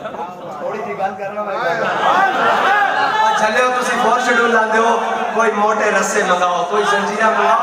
थोड़ी सी गल करना चले हो तुसी 4 शेड्यूल लाते हो, कोई मोटे रस्से मंगाओ, कोई जंजीरा मंगाओ,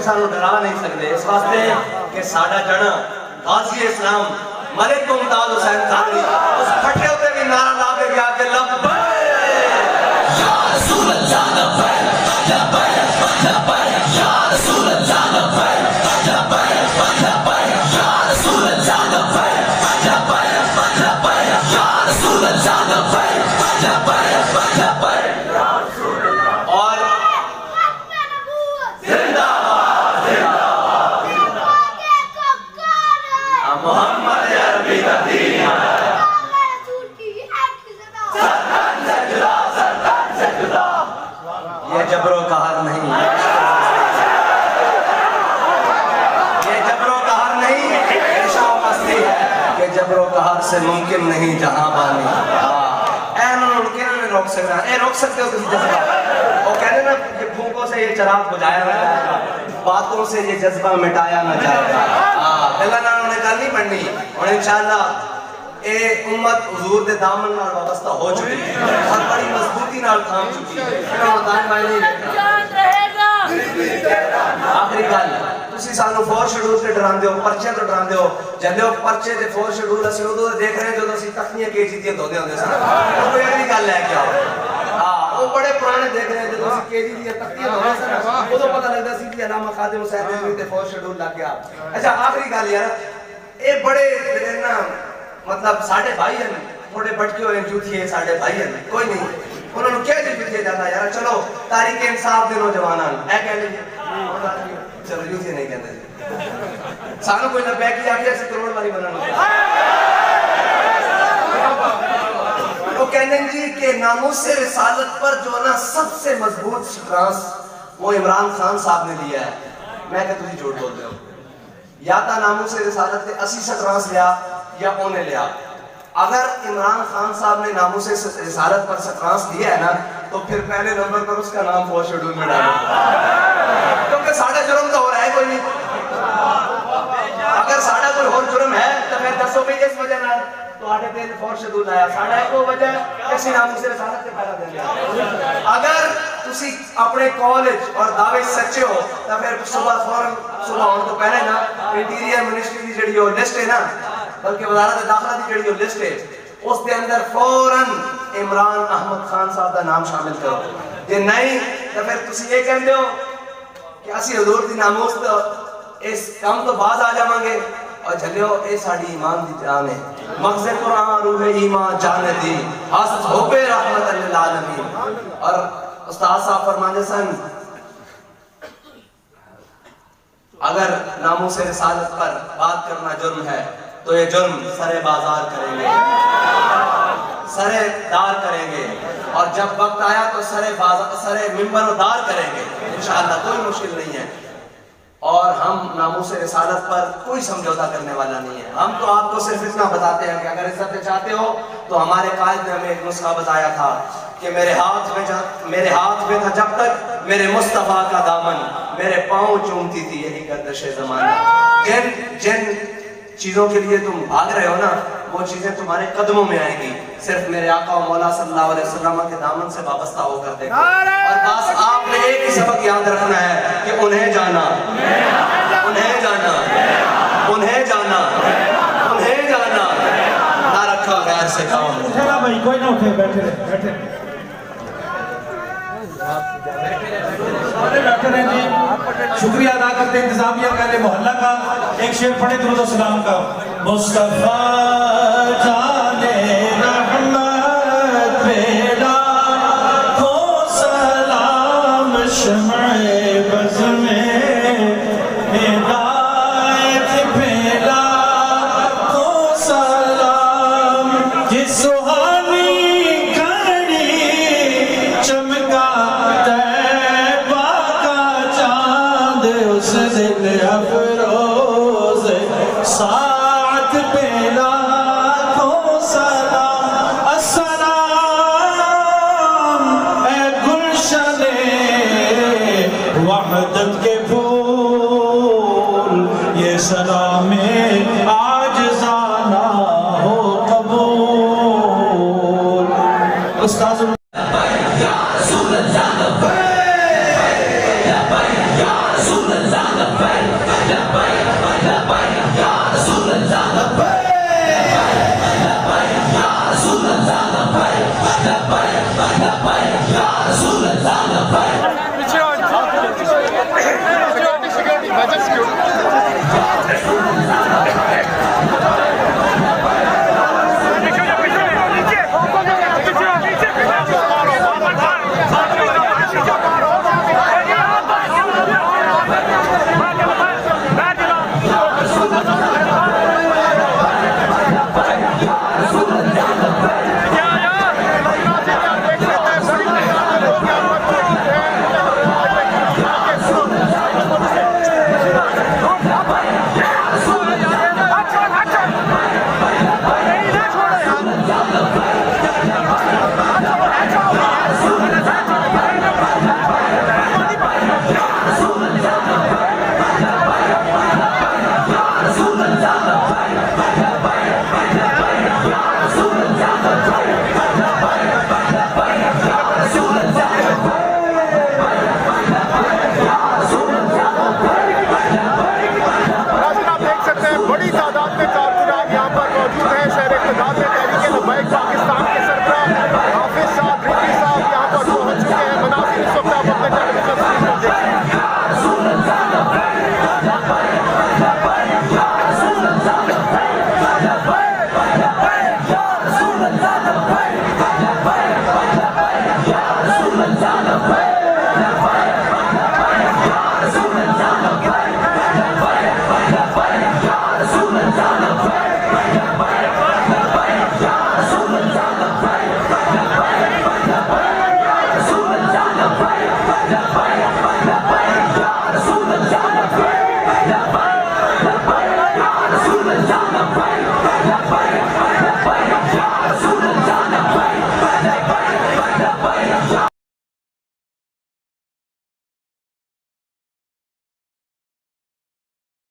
डरा नहीं सकते। इस वास्ते कि साडा जड़ा गाजी इस्लाम मलिक मुमताज हुसैन कादरी उस फटे उते भी नारा ला के गया कि लब्बैक या रसूल अल्लाह लब्बैक लब्बैक लब्बैक या रसूल अल्लाह लब्बैक लब्बैक लब्बैक या रसूल अल्लाह लब्बैक लब्बैक लब्बैक या रसूल अल्लाह लब्बैक लब्बैक लब्बैक या रसूल अल्लाह। और मोहम्मद अरबी मदीना ये जबरों का हार नहीं, ये जबरों का हार नहीं, इरशाद मस्ती है कि जबरों का हार से मुमकिन नहीं जहां बानी। रोक सकता है, रोक सकते हो किसी जज्बा, वो कहते ना कि फूकों से ये चिराग बुझाया ना जाएगा, बातों से ये जज्बा मिटाया ना जाएगा। अल्लाह ना उन्हें गल नहीं पढ़नी और इंशाअल्लाह ये उम्मत हुजूर दे दामन नाल वाबस्ता हो चुकी है और बड़ी मजबूती नाल थाम चुकी है। रमजान भाई आखिरी गल तुसी सानू 4 शेड्यूल से डरांदे हो, पर्चे तो डरांदे हो, जदे हो पर्चे ते 4 शेड्यूल असि उदों देख रहे हैं जदों असि तखनियां केजी दी धोदे होंदे सन। वो कोई अगली गल है क्या? हां वो बड़े पुराने देख रहे हैं जदों असि केजी दी तखनियां धोदे सन उदों पता लगदा सी कि अलामा खादिम हुसैन रिजवी ते 4 शेड्यूल लग गया। अच्छा आखिरी गल यार ये बड़े ना मतलब साडे भाई हैं, थोड़े भटके हुए जूठिए साडे भाई हैं, कोई नहीं उन्होंने क्या जूठिए जाता यार। चलो तारीख इंसाफ दे नौजवान है कह लीजिए, चलो जूठिए नहीं कहते सानू कोई ना बैकी आके ऐसे करोड़ वाली बनाना। वो कहने जी कि नामूस रिसालत पर जो ना सबसे मजबूत शिकरास वो इमरान खान साहब ने लिया है। मैं क्या तुझे झूठ बोलते हो, या तो नामूस रिसालत ने 80 शिकरास लिया या उन्हें लिया। अगर इमरान खान साहब ने नामूस रिसालत पर शिकरास लिया है ना तो फिर पहले नंबर पर उसका नाम 4 शेड्यूल में डालो, क्योंकि साढ़ा जुर्म तो हो रहा है कोई नहीं। अगर साढ़ा कोई और जुर्म है तो मैं दसो भी इस वजह ना तो आटे तेल 4 शेड्यूल आया साढ़ा एक वजह किसी नामूस रिसालत के फायदा देंगे। अगर तुसी अपने कॉलेज और दावे सच्चे हो तो फिर सुबह होने तो पहले ना इंटीरियर मिनिस्ट्री की जड़ी हो लिस्ट है ना, बल्कि वजारत दाखिला की जड़ी हो लिस्ट है उसके अंदर फौरन इमरान अहमद खान साहब का नाम शामिल करो। जे नहीं तो फिर तुसी ये कहते हो कि असी हुजूर दी नामूस तो इस काम तो बाद आ जावांगे और चलियो ये साडी ईमान दी जान है। मकसद कुरान रूह ईमान जान दी हस होबे रहमत लिल आलमीन। और उस्ताद साहब फरमाते सन अगर नामूस रिसालत पर बात करना जुर्म है तो ये जुर्म सरे बाजार करेंगे, सरे दार करेंगे और जब वक्त आया तो सरे मिंबरोदार करेंगे इंशाअल्लाह, कोई मुश्किल नहीं है। और हम नामूस रिसालत पर कोई समझौता करने वाला नहीं है। हम तो आपको सिर्फ इतना बताते हैं कि अगर इज्जत चाहते हो तो हमारे कायद ने हमें एक नुस्खा बताया था कि मेरे हाथ में था जब तक मेरे मुस्तफा का दामन, मेरे पाँव चूमती थी यही गर्दिशे ज़माना। जिन चीजों के लिए तुम भाग रहे हो ना वो चीजें तुम्हारे कदमों में आएंगी। सिर्फ मेरे आका और मौला सल्लल्लाहु अलैहि वसल्लम के दामन से वाबस्ता होकर देखो। और बस आपने एक ही सबक याद रखना है कि उन्हें जाना, उन्हें जाना, उन्हें जाना, उन्हें जाना, ना रखा गैर से काम। भाई कोई ना उठे, बैठे बैठे। करें जी। शुक्रिया अदा करते इंतजामिया कहते मोहल्ला का। एक शेर पढ़े दुरूद और सलाम का। मुस्तफा जाने रहमत पेला हो सलाम शम्ए बज़ में हिदायत पेला हो सलाम जिस सुहानी घड़ी चमका तैबा का चांद उस दिन अफरोज साथ पे लाखों सलाम। अस्सलाम ए गुलशने वहदत के फूल ये सलामे आजिज़ाना हो कबूल। उस्ताद Security.